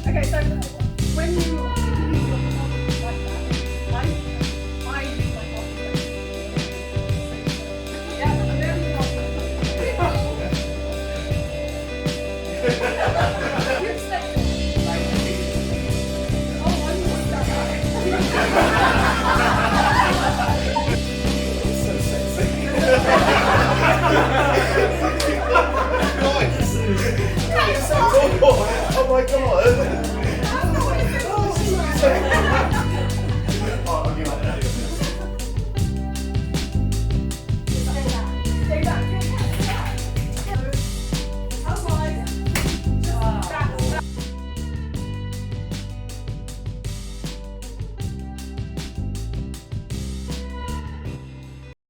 Okay, so when you use your confidence like that, I use my confidence. Yeah, and then you expect it. Oh, I'm not that So sexy. Oh my god!